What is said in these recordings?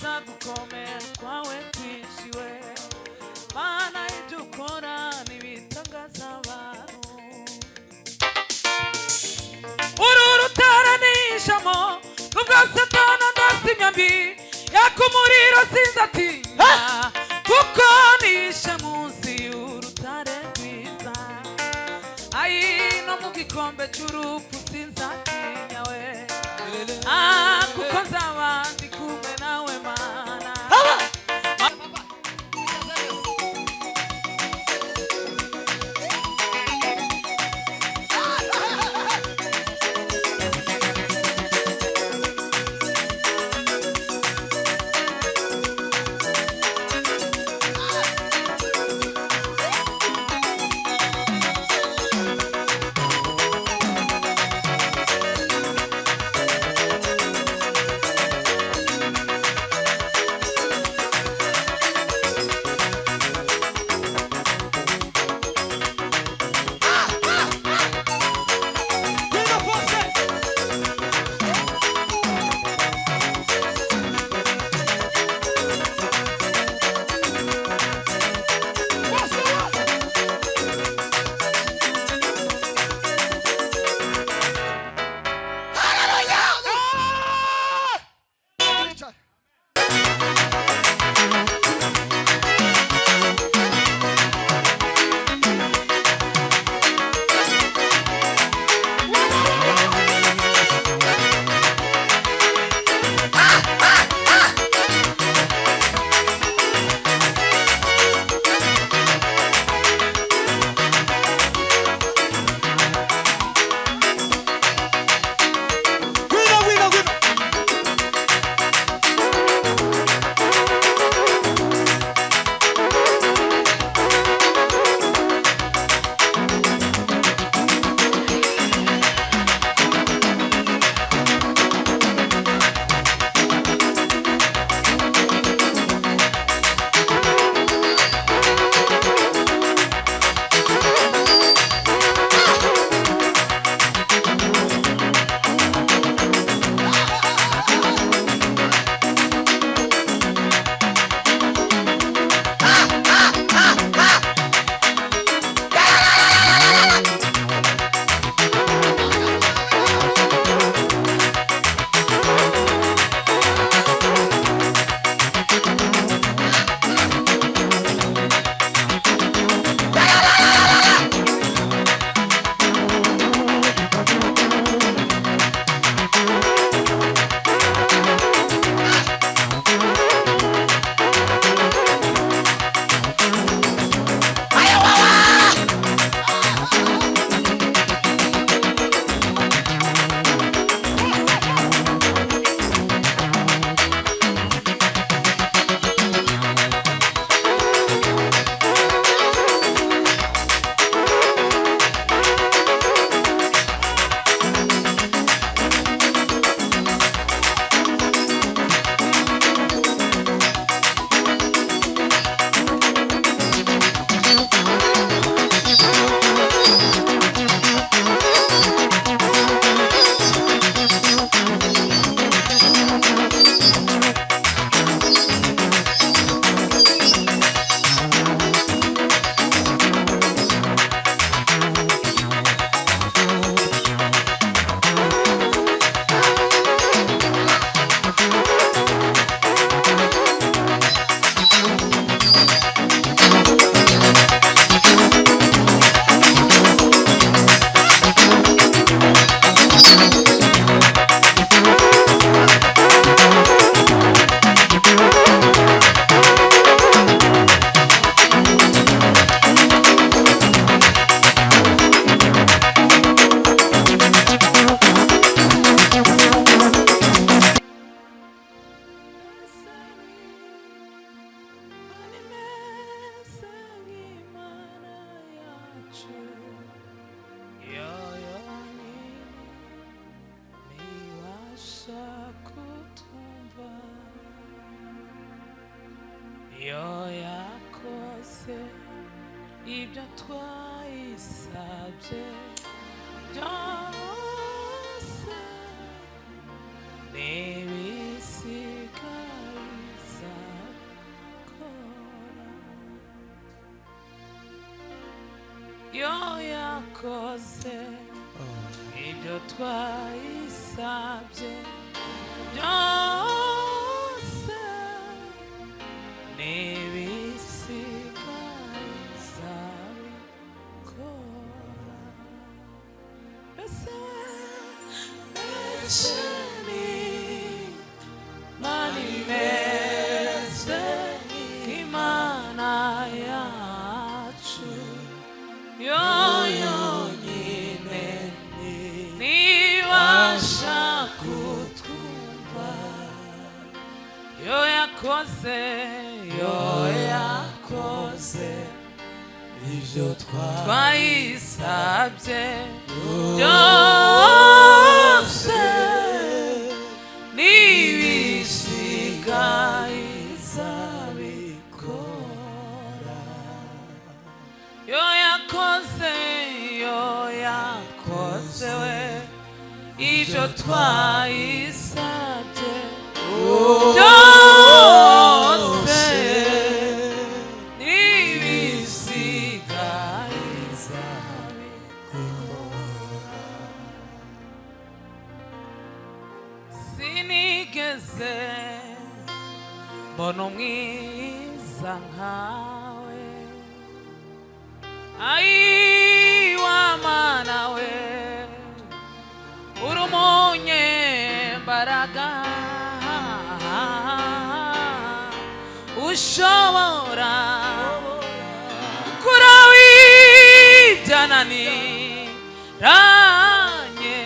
Ntekereza gukomera kwawe kwishiwe Mana ibyo ukora n'ibitangaza abantu Uru rutaranishamo nubwo Satani andasa imyambi yaka umuriro sinzatinya kuko nishe munsi y'urutare rwiza Ayi no mu gikombe cy'urupfu sinzatinya we kuko nzaba ndi kumwe nawe Mana ibyo twayisabye byose n'ibisigaye yo yakoze ibyo twayisabye byose n'ibisigaye izabikora. Mbese ni Imana imeze nk'Imana yacu, yo yonyine nibasha kutwumva, yo yakoze ibyo twayisabye byose n'ibisigaye izabikora. Yo yakoze we ibyo twayisabye byose n'ibisigaye izabikora. Sinigeze mbona umwiza nkawe, ayiwa Mana we, uri umunyembaraga ushobora gukora ibyananiranye,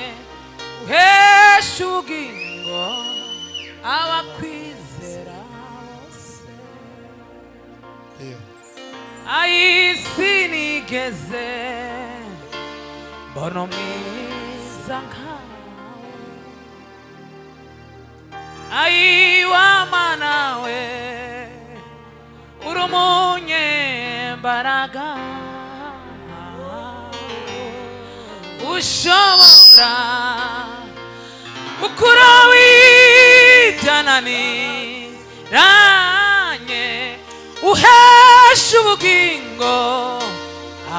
uhesha ubugingo abakwizera bose. Sinigeze mbona umwiza nkawe, ayiwa Mana we, uri umunyembaraga ushobora gukora ibyananiranye, uhesha ubugingo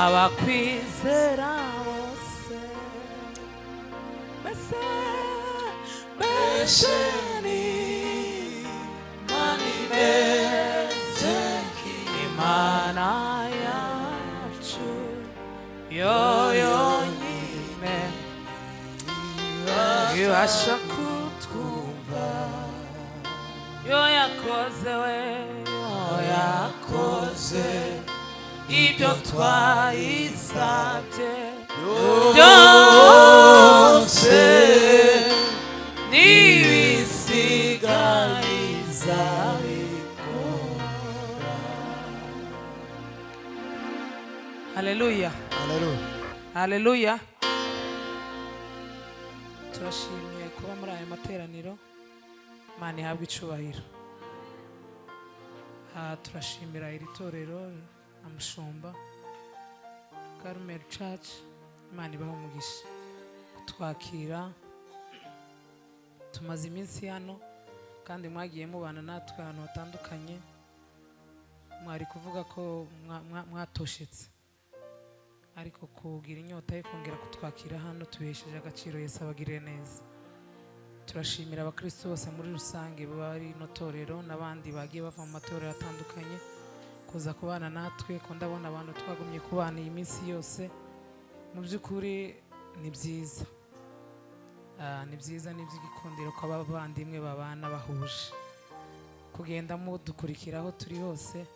abakwizera bose. Mbese ni Imana imeze nk'Imana yacu, yo yonyine ibasha kutwumva, yo yakoze ibyo twayisabye byose n'ibisigaye izabikora. Haleluya, haleluya. Turashimye kuba muri aya materaniro, Imana ihabwe icubahiro. Turashimira iri torero amushumba Carmel Church, Imana ibahe umugisha kutwakira. Tumaze iminsi hano kandi mwagiye mubana natwe ahantu hatandukanye, mwari kuvuga ko mwatoshetse, ariko kugira inyota yo kongera kutwakira hano tubesheje agaciro. Yesu abagirire neza. Turashimira abakristo bose muri rusange bari no torero n'abandi bagiye bava mu matorero atandukanye kuza kubana natwe, ko ndabona abantu twagumye kubana iyi minsi yose. Mu by'ukuri ni byiza, ni byiza, ni iby'igikundiro ko abavandimwe babana bahuje, kugenda mudukurikira aho turi hose.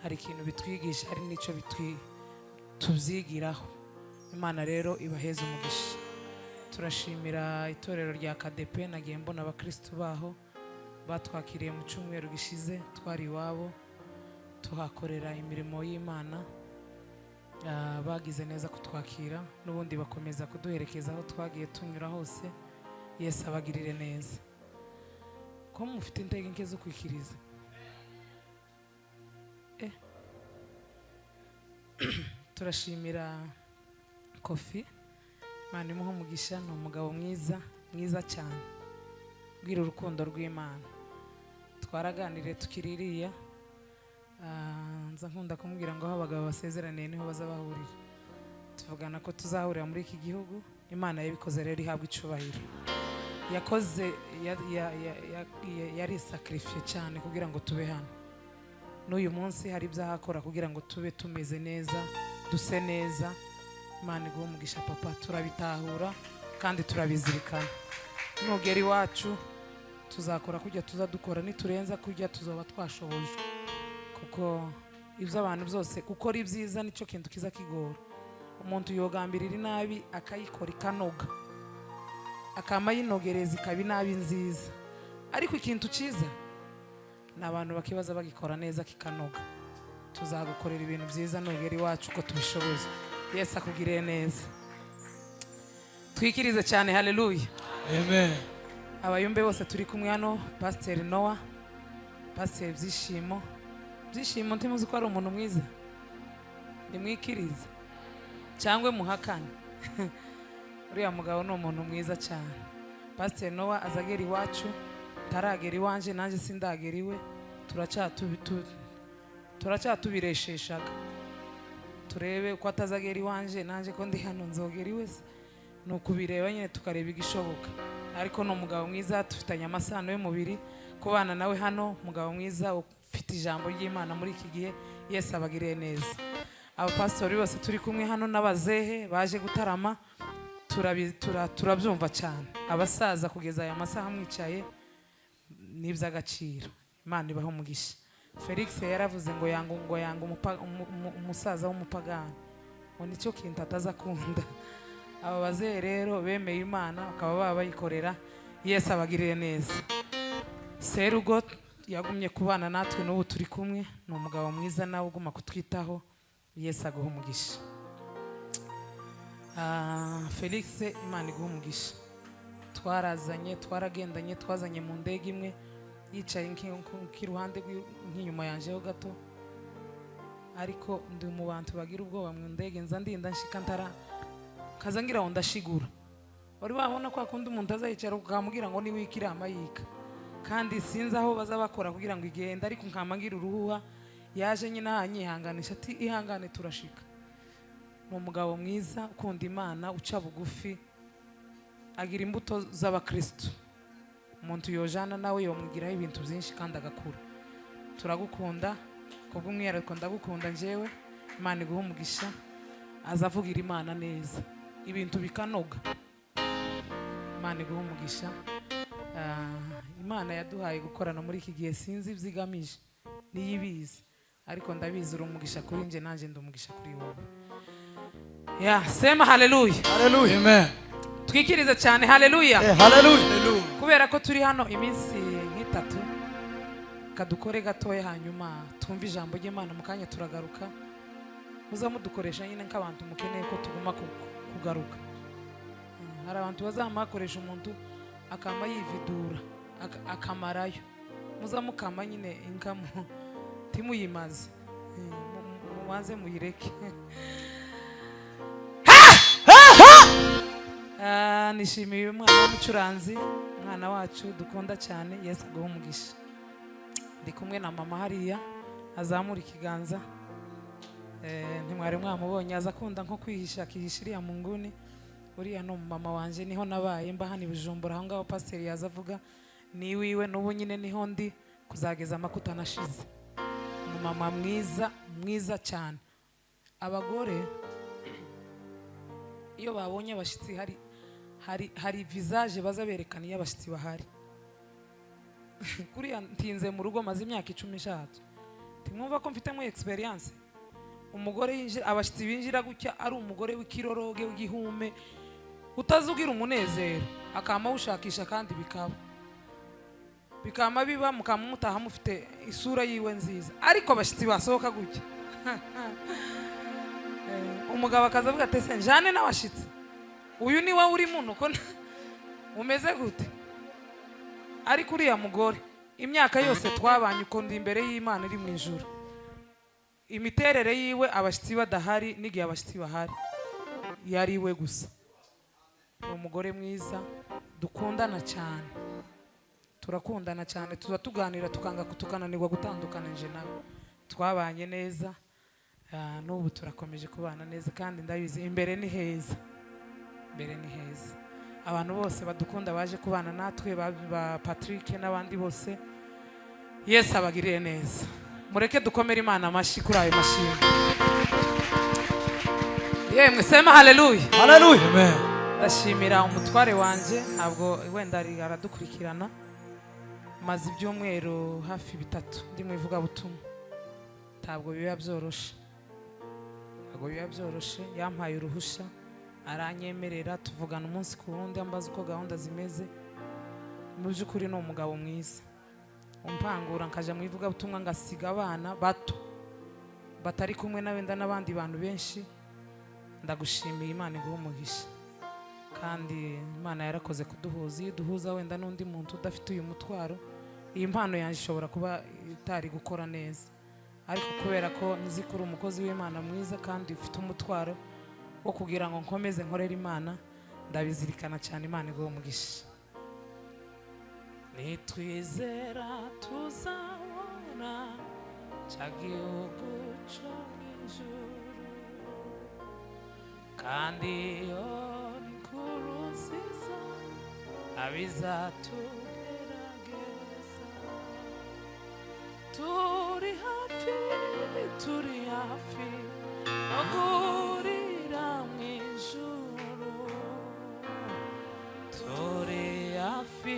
Hari ikintu bitwigisha, hari n'icyo tubyigiraho. Imana rero ibaheze umugisha. Turashimira itorero rya KDP, nagiye mbona abakristo baho batwakiriye mu cyumweru gishize, twari iwabo tuhakorera imirimo y'Imana. Bagize neza kutwakira, n'ubundi bakomeza kuduherekeza aho twagiye tunyura hose. Yesu abagirire neza. Ko mufite intege nke zo kwikiriza, turashimira Kofi, Imana imuhe umugisha. Ni umugabo mwiza cyane, bwira urukundo rw'Imana. Twaraganiriye tukiririya, nza nkunda kumubwira ngo aho abagabo basezeraniye niho baza bahurira. tuvugana ko tuzahurira muri iki gihugu. Imana yabikoze rero ihabwa icubahiro. Yakoze yari sacrifice cyane kugira ngo tube hano. N'uyu munsi hari byahakora kugira ngo tube tumeze neza, duse neza. Imana iguhe umugisha papa, turabitahura kandi turabizirikana. Nugera iwacu tuzakora kujya tuzadukora, niturenza kujya tuzoba twashoboje, kuko ibyo abantu byose gukora ibyiza nicyo kintu kiza kigora. Umuntu yogambirira inabi akayikora ikanoga, akama yinogereza ikaba inabi nziza, ariko ikintu cyiza ni abantu bakibaza bagikora neza kikanoga. Tuzagukorera ibintu byiza nugera iwacu uko tubishoboza. Yesu akugirire neza. Twikirize cyane. Haleluya, amen. Abayumbe bose turi kumwe hano, Pastor Noah, Pastor Byishimo ntimuzi ko ari umuntu mwiza? Nimwikirize cyangwa muhakane. Uriya mugabo ni umuntu mwiza cyane. Pastor Noah azagera iwacu, taragera iwanje, nanjye sindagera iwe. Turacyatubiresheshaga, turebe uko atazagera iwanje, nanjye ko ndi hano nzogera iwe. Ni ukubireba nyine tukareba igishoboka. Ariko ni umugabo mwiza, tufitanye amasano y'umubiri. Kubana nawe hano, umugabo mwiza ufite ijambo ry'Imana muri iki gihe. Yesu abagiriye neza. Abapastori bose turi kumwe hano n'abazehe baje gutarama, turabyumva cyane. Abasaza kugeza aya masaha mwicaye n'iby'agaciro. Imana ibaho umugisha. Felix yaravuze ngo yanga umusaza w'umupagani, ngo nicyo kintu atazakunda. Aba bazehe rero bemeye Imana, bakaba baba bayikorera. Yesu abagiriye neza. Serugo yagumye kubana natwe, n'ubu turi kumwe. Ni umugabo mwiza nawe uguma kutwitaho. Yesu aguhe umugisha. Felix, Imana iguhe umugisha. Twarazanye, twaragendanye, twazanye mu ndege imwe, yicaye nk'iruhande nk'inyuma yanjeho gato. Ariko ndi mu bantu bagira ubwoba mu ndege, nza ndinda nshika kaza ngira ngo ndashigura. Wari wabona ko akunda umuntu azayicara ukamubwira ngo niwikira amayika, kandi sinzi aho baza bakora kugira ngo igende, ariko nkamangira uruhuha. Yaje nyine anyihanganisha ati ihangane turashika. Ni umugabo mwiza, ukunda Imana, uca bugufi, agira imbuto z'abakristo. Umuntu yojana nawe yomwigiraho ibintu byinshi kandi agakura. Turagukunda, kubw'umwihariko ndagukunda njyewe. Imana iguhe umugisha. Azavugira Imana neza, ibintu bikanoga. Imana iguhe umugisha. Imana yaduhaye gukorana muri iki gihe, sinzi ibyigamije niyibizi, ariko ndabizi uri umugisha kuri nje, nanjye ndi umugisha kuri wowe. Sema haleluya. Haleluya, amen. Twikirize cyane. Haleluya, haleluya. Kubera ko turi hano iminsi nk'itatu, kadukore gatoya hanyuma twumva ijambo ry'Imana, mu kanya turagaruka. Muzamudukoresha nyine nk'abantu mukeneye ko tuguma kugaruka. Hari abantu bazamakoresha umuntu akama yividura akamarayo. Muzamukama nyine inkamu timuyimaze, mubanze muyireke. Nishimiye umwana w'umucuranzi, umwana wacu dukunda cyane. Yesu aguhe umugisha. Ndi kumwe na mama hariya, azamura ikiganza. Ntimwari mwamubonye, aza akunda nko kwihisha, akihisha iriya mu nguni. Uriya ni umumama wanje, niho nabaye mba hano i Bujumbura, aho ngaho pasiteri yazavuga ni wiwe. N'ubu nyine niho ndi kuzageza amakuta nashize. Umumama mwiza cyane. Abagore iyo babonye abashyitsi, hari visage baza berekana iyo abashyitsi bahari. Kuriya ntinze mu rugo maze imyaka 10. Timwumva ko mfitemo experience. Umugore yinjira, abashyitsi binjira gutya, ari umugore w'ikiroroge w'igihume, utazugira umunezero, akama ushakisha kandi bikama biba mukamutaha mufite isura yiwe nziza. Ariko abashyitsi basohoka gutya, umugabo akazavuga ati se njane n'abashyitsi, uyu ni wowe uri muno ko umeze gute? Ariko uriya mugore imyaka yose twabanye uko ndi imbere y'Imana iri mu ijuru, imiterere yiwe abashyitsi badahari n'igihe abashyitsi bahari yari we gusa. Umugore mwiza, dukundana cyane, turakundana cyane, tuza tuganira tukanga kutukananirwa gutandukana. Nje nawe twabanye neza. n'ubu turakomeje kubana neza kandi ndabizi imbere ni heza, imbere ni heza. Abantu bose badukunda baje kubana natwe ba Patrick n'abandi bose, Yesu abagiriye neza. Mureke dukomere Imana amashyi kuri ayo mashimwe. Yemwe sema haleluya. Haleluya. Amen. Ndashimira umutware wanje, ntabwo wenda aradukurikirana. Maze ibyumweru hafi 3 ndi mu ivugabutumwa. Ntabwo biba byoroshe. Ntabwo biba byoroshe, yampaye uruhusha, aranyemerera tuvugana umunsi ku wundi, ambaza uko gahunda zimeze. Mu by'ukuri ni umugabo mwiza. Umpangura nkaja mu ivugabutumwa ngasiga abana bato batari kumwe na wenda n'abandi bantu benshi. Ndagushimiye Imana iguhe umugisha, kandi Imana yarakoze kuduhuza. Duhuza wenda n'undi muntu udafite uyu mutwaro, iyi mpano yanjye ishobora kuba itari gukora neza, ariko kubera ko nzi ko uri umukozi w'Imana mwiza kandi ufite umutwaro wo kugira ngo nkomeze nkorera Imana, ndabizirikana cyane. Imana iguhe umugisha. Nitwizera tuzabona cya gihugu cyo mu ijuru, kandi iyo ni inkuru nziza abizatugerageza. Turi hafi no guhurira mu ijuru. Turi hafi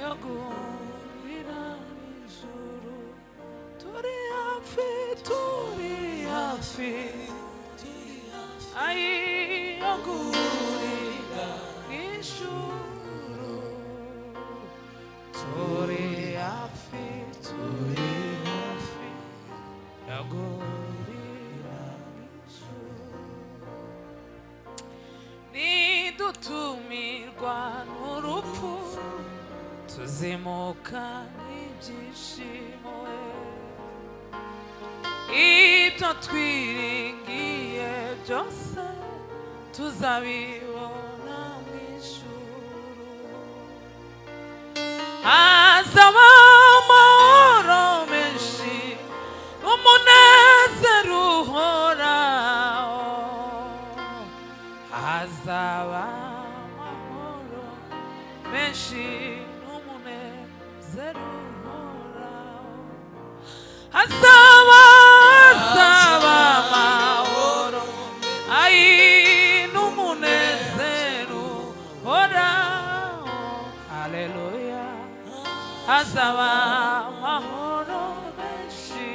yo guhurira mu ijuru. Turi hafi yo guhurira mu ijuru. Turi hafi yo guhurira mu ijuru. Nidutumirwa n'urupfu tuzimuka n'ibyishimo. Ibyo twiringiye byose tuzabibona mu ijuru. Hazaba amahoro menshi n'umunezero uhoraho. Hazaba amahoro menshi n'umunezero uhoraho. Hazaba amahoro n'umunezero uhoraho. Haleluya. Hazaba amahoro menshi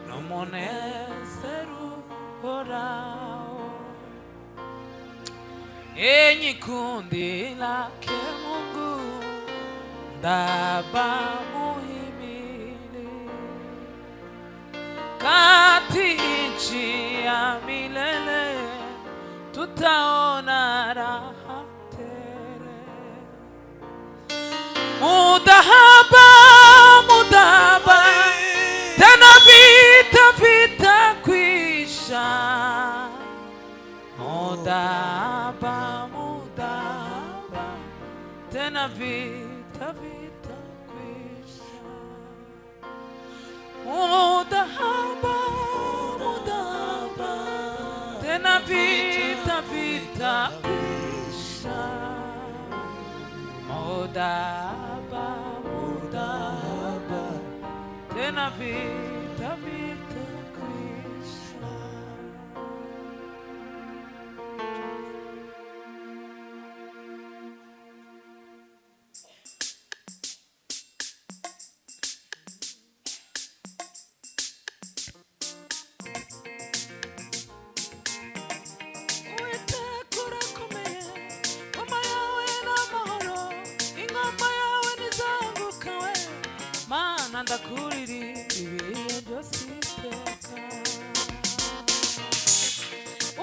n'umunezero uhoraho. Enyi kundi lake Mungu ndaba muhimili, kati nchi ya milele tutaona raha tele. Mudahaba tena vita kwisha. Mudahaba tena vita kwisha. Mudahaba tena vita kwisha. Mudahaba tena vita kwisha. Ndakuririmbira ibihe byose iteka.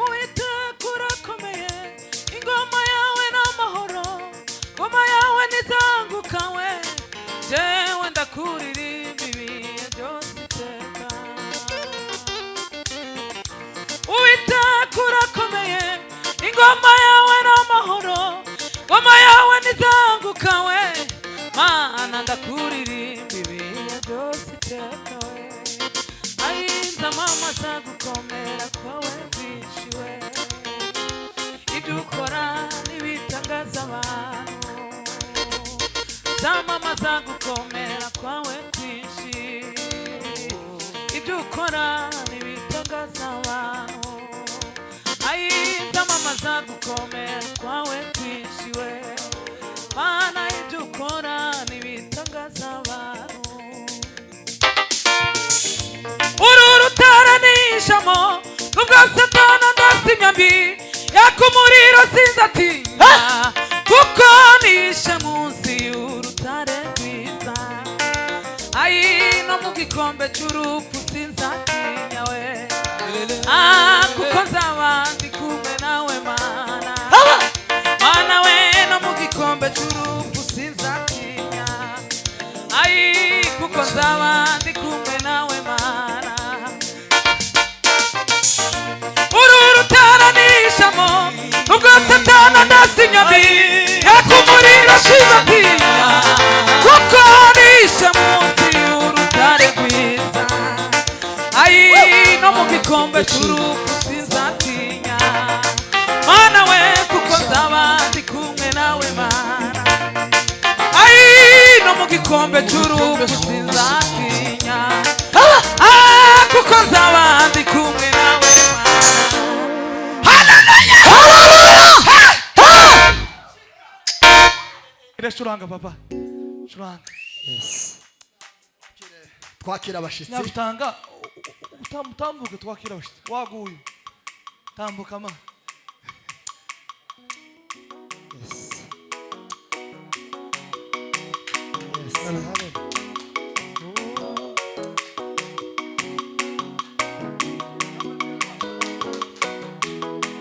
Uwiteka urakomeye, ingoma yawe n'amahoro, ngoma yawe ntizangukawe. Jewe ndakuririmba ibihe byose iteka. Uwiteka urakomeye, ingoma yawe n'amahoro, ngoma yawe ntizangukawe. Mana ndakuririmba ibihe byose iteka. zamamaza gukomera kwawe kwinshi we ibyo ukora n'ibitangaza abantu zamamaza gukomera kwawe kwinshi ibyo ukora n'ibitangaza abantu ayi zamamaza gukomera kwawe kwinshi we Mana ibyo ukora n'ibitangaza abantu uru rutaranishamo nubwo satana ndasi imyambi yaka umuriro sinzatinya kuko nishe munsi y'urutare rwiza ayi no mu gikombe cy'urupfu sinzatinya we kuko nzaba ndi kumwe nawe Mana Mana we no mu gikombe cy'urupfu sinzatinya ayi kuko nzaba ndi kumwe nawe Mana uru rutaranishamo nubwo satana ndasi imyambi yaka umuriro sinzatinya kuko nishe munsi y'urutare rwiza ayi no mu gikombe cy'urupfu sinzatinya Mana we kuko nzaba ndi kumwe nawe Mana ayi no mu gikombe cy'urupfu sinzatinya kuko nzaba ndi kumwe nawe Mana haleluya Curanga papa curanga twakira abashitsi nyabutanga utambuke twakira abashitsi waguye tambuka ma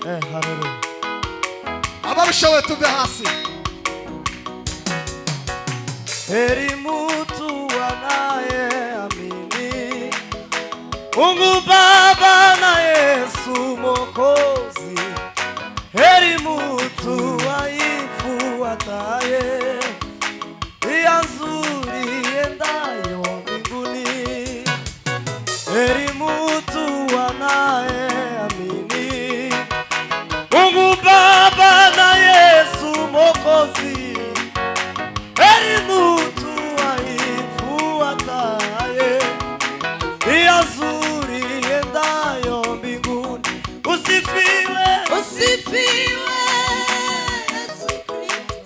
haleluya ababishoboye tuve hasi heri mtu anayeamini Mungu Baba na Yesu Mwokozi. Heri mtu aifuataye njia nzuri iendayo mbinguni. Heri mtu anayeamini Mungu Baba na Yesu Mwokozi. Heri mtu aifuataye njia nzuri iendayo mbinguni. Usifiwe, Usifiwe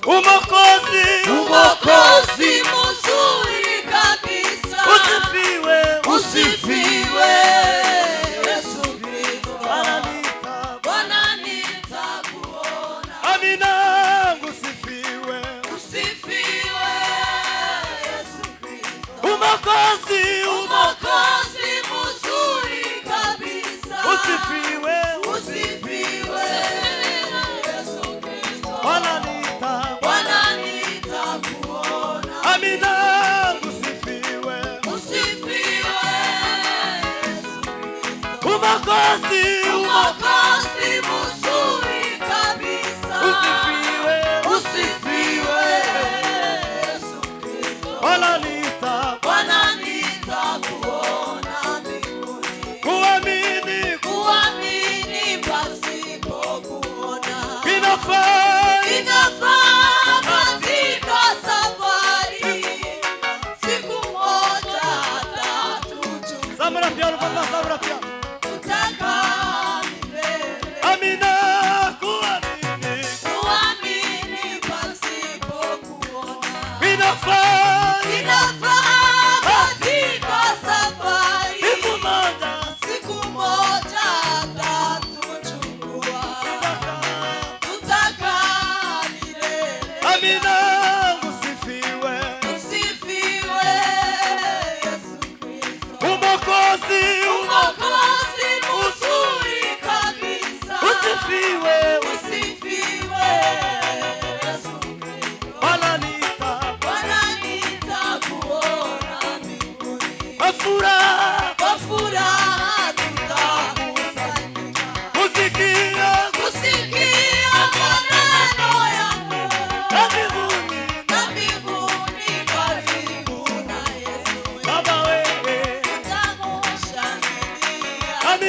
Umokozi, Umokozi mzuri kabisa. Usifiwe, Usifiwe Yesu Kristo. Bwana nitakuona. Amina. Usifiwe, Usifiwe Yesu Kristo. Umokozi, Umokozi mzuri kabisa. Usifiwe, Usifiwe Yesu Kristo. Bwana nitakuona. Amina. Usifiwe, Usifiwe Yesu Kristo. Umokozi, Umokozi mzuri kabisa. Usifiwe, Usifiwe Yesu Kristo. Bwana nitakuona mbinguni. kuamini Kuamini pasipo kuona. inafaa. Inafaa katika safari. Siku moja tatuchukua. Samra piano papa, samra piano. Tutakaa milele. Amina. Kuamini Kuamini pasipo kuona. inafaa. Inafaa katika safari. Siku moja Siku moja tatuchukua. Tutakaa milele. Amina. Usifiwe, Usifiwe Yesu Kristo. Umokozi, Umokozi mzuri kabisa. Usifiwe, Usifiwe Yesu Kristo. Bwana Bwana nitakuona mbinguni. kwa furaha. Kwa furaha tutakusanyika. Kusikia Kusikia maneno yako. na mbinguni. Na mbinguni karibu na Yesu. Baba wewe, Tutamushangilia. Amina.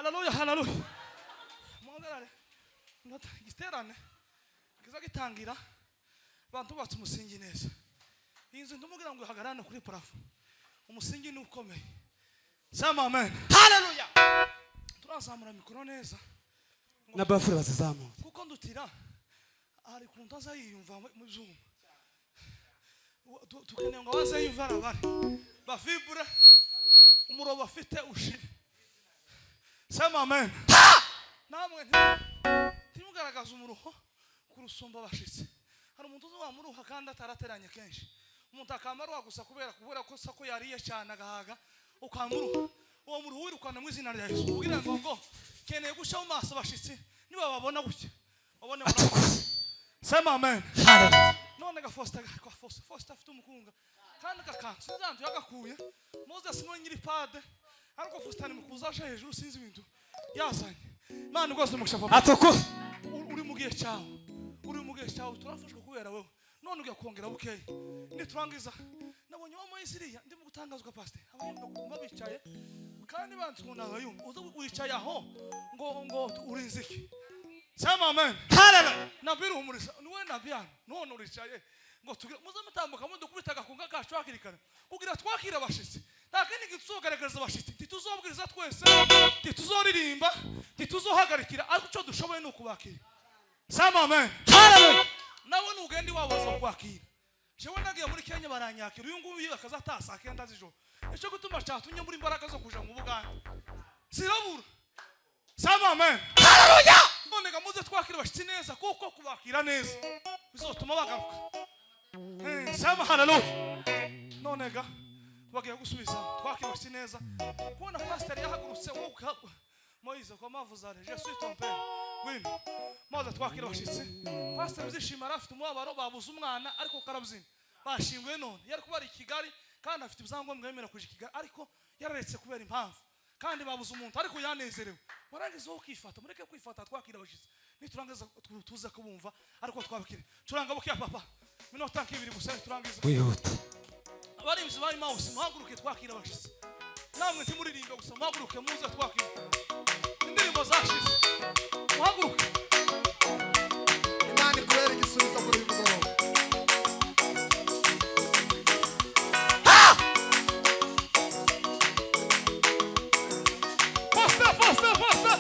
haleluya haleluya muhagarare igiterane kiza gitangira abantu batse umusingi neza iyi nzu ndumubwira ngo ihagarane kuri parafo umusingi ni ukomeye sema amen haleluya turazamura mikoro neza na bafure bazizamu kuko ndutira ari kuntu azayiyumva mu byuma tukeneye ngo bazayiyumva arabari bafibure umurobo afite ushire sema amen namwe ntimugaragaze umuruho kurusumba abashitsi hari umuntu uzi wamuruha kandi atarateranye kenshi umuntu akamaruha gusa kubera ko sako yariye cyane agahaga ukamuruha uwo muruhu wirukana mu izina rya Yesu ubwira ngo keneye gusha mu maso abashitsi niba babona gutya babone sema amen none gafosta afite umukunga kandi kakansi zantu yagakuye Moses mo nyiri pade ariko fustani mukuzaje hejuru sinzi ibintu yazanye Imana rwose mugishafa atoko uri mugiye cyawe turafashwe kubera wewe none ugiye kongera bukeye niturangiza nabonye wa Moisiriya ndimo gutangazwa pastor abayumva kumba bicaye kandi bantsuna abayumva uzo wicaye aho ngo urinziki sema amen haleluya nabiru humurisa niwe nabiyana none uricaye ngo tugira muze mutambuka mu dukubitaga kunga kacu hakirikana kugira twakira abashitsi ntakindi gitsogaragaza abashitsi tituzobwiriza twese tituzoririmba tituzohagarikira ariko cyo dushoboye no kubakira sema amen haleluya nawe nugendi wabaza kwakira jewe nagiye muri Kenya baranyakira uyu nguyu akazatasa kenda zijoro icyo gutuma cyatunye muri imbaraga zo kuja mu Buganda zirabura sema amen haleluya none gamuze twakira abashitsi neza kuko kubakira neza bizotuma bagaruka sema haleluya none ga bagiye gusubiza twakira abashitsi neza kubona pastor yahagurutse wowe Moise kwa mavuzare je suis ton père wino maze twakira abashitsi pastor uzishima afite umubabaro babuze umwana ariko karabuzina bashingwe none yari kuba ari Kigali kandi afite ibyangombwa yemera kuja Kigali ariko yararetse kubera impamvu kandi babuze umuntu ariko yanezerewe warangiza wo kwifata mureke kwifata twakira abashitsi niturangiza tuza kubumva ariko twabakire turanga buke papa minota nk'ibiri gusa turangiza wihuta abari bizi bari mouse muhaguruke twakira abashitsi namwe timuririmba gusa muhaguruke muze twakira indirimbo zashize muhaguruke Imana ikubera igisubizo muri uyu mugoroba. Faster!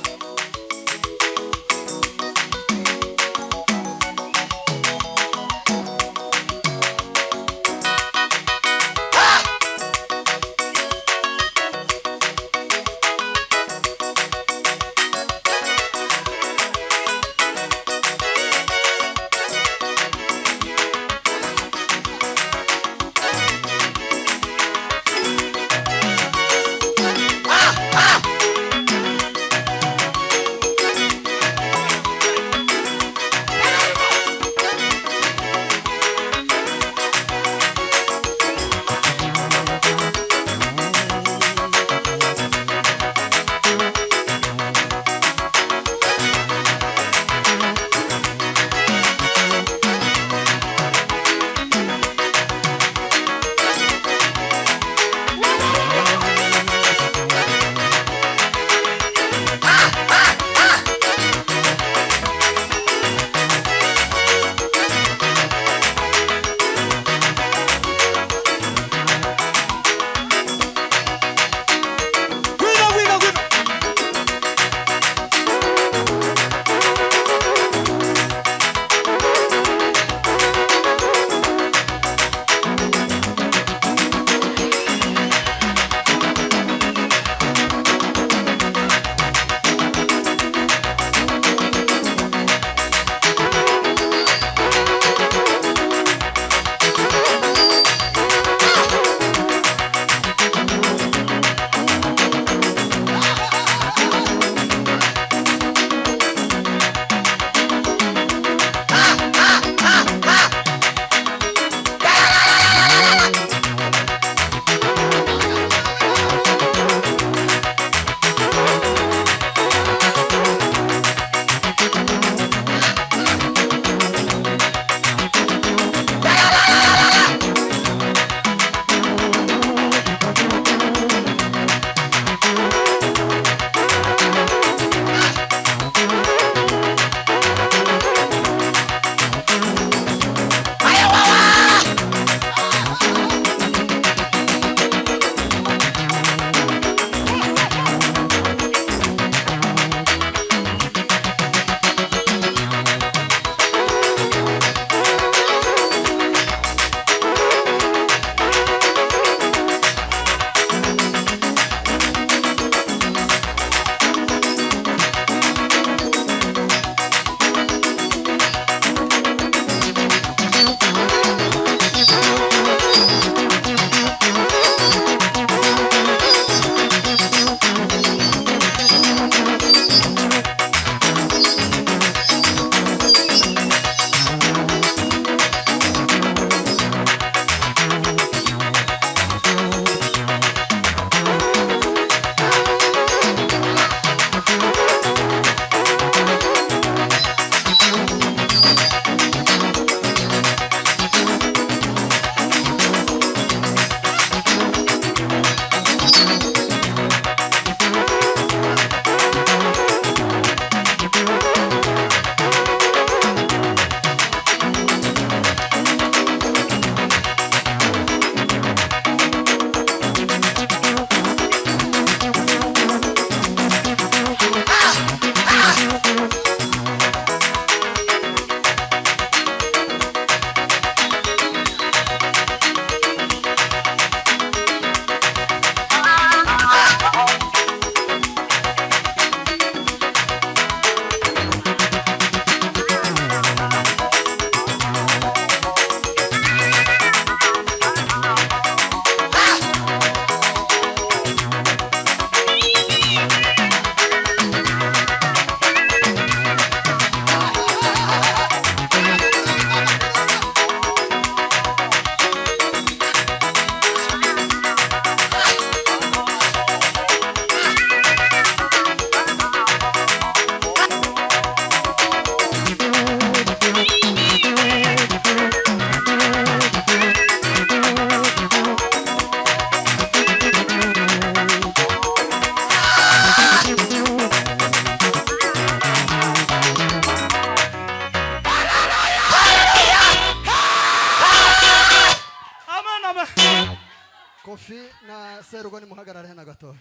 na serugo nimuhagarare hano gato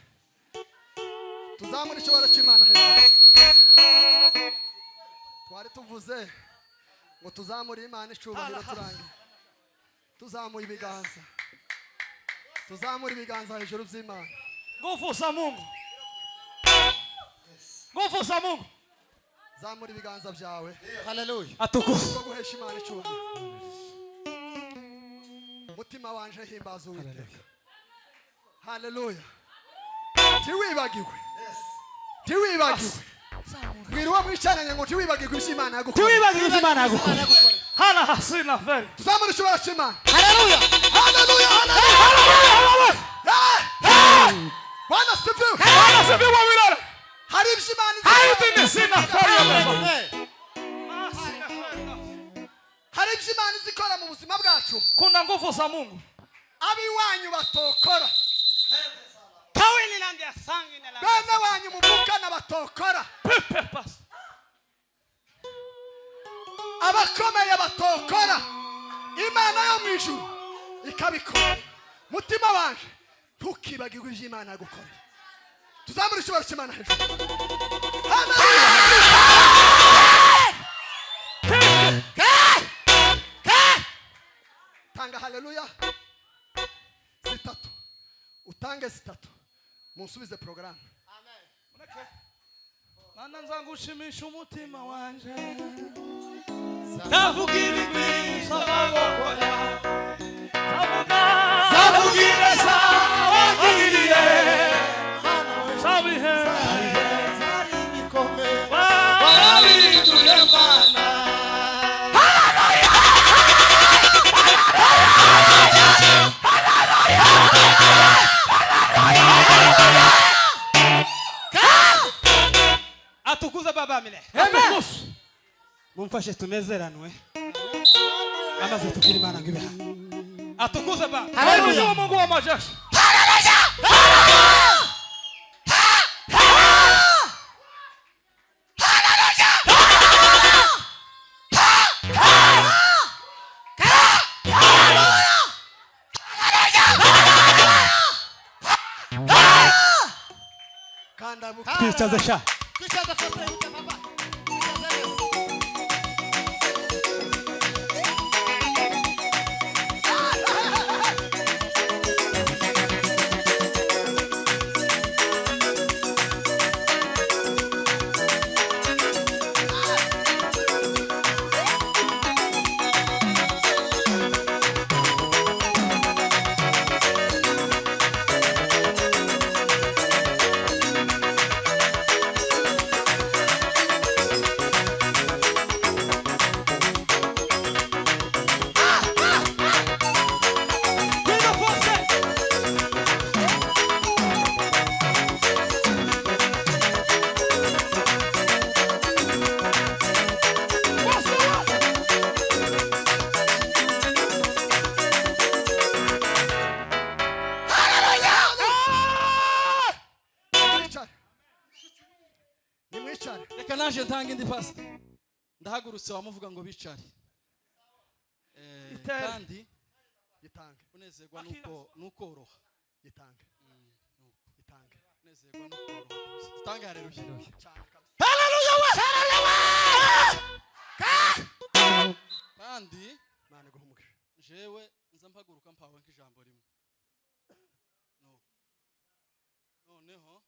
tuzamura ishobora cy'Imana hejuru twari tuvuze ngo tuzamura Imana icubahiro turange tuzamura ibiganza hejuru by'Imana nguvu za Mungu zamura ibiganza byawe haleluya atukuza guhesha Imana icubahiro mutima wanje himbaza Uwiteka haleluya tiwibagiwe mbwira uwo mwicaranye ngo tiwibagirwe ibyo Imana yagukoreye hala hasina veri tuzamura ishobora cy'Imana haleluya Bwana sifiwe milele hari ibyo Imana hari ibyo Imana izikora mu buzima bwacu kuna nguvu za Mungu abiwanyu batokora tawini langi asangi na bene wanyu muvukana batokora pepe pas abakomeye batokora Imana yo mu ijuru ikabikora mutima wanje ntukibagirwe ibyo Imana yagukoreye tuzamura ishobora cy'Imana hejuru tanga haleluya zitatu utange zitatu munsubize programu Mana nzagushimisha umutima wanje Zavuga ibigwi by'amaboko yawe zavugira zawagiriye zabihe zari bikomeye warabiduye Mana atukuza baba mile amen mumfashe tunezeranwe amaze tukiri Imana ngibiha atukuza baba haleluya Mungu wa majeshi kanda twicaze sha twicaze fasta yuko papa reka naje ntange ndi pastor ndahagurutse wamuvuga ngo bicare kandi gitange unezerwa nukoroha gitange gitange unezerwa nukoroha tutange haleluya kandi Mana guhumugisha jewe nza mpaguruka mpawe nk'ijambo rimwe noneho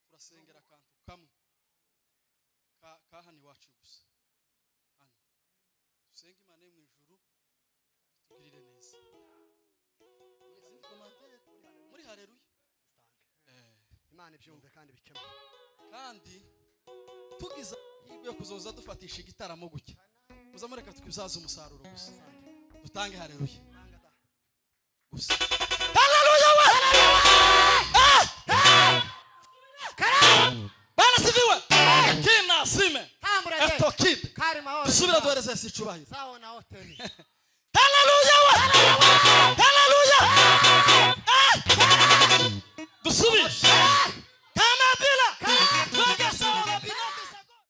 turasengera akantu kamwe kahani wacu gusa hano dusenge Imana yo mu ijuru tugirire neza muri haleluya Imana ibyumve kandi bikemuye kandi tugiza yo kuzoza dufatisha igitaramo gutya muzamureka tukizaza umusaruro gusa dutange haleluya gusa bana siviwe kina sime eto kid dusubira duhereze icubahiro sawa na hoteli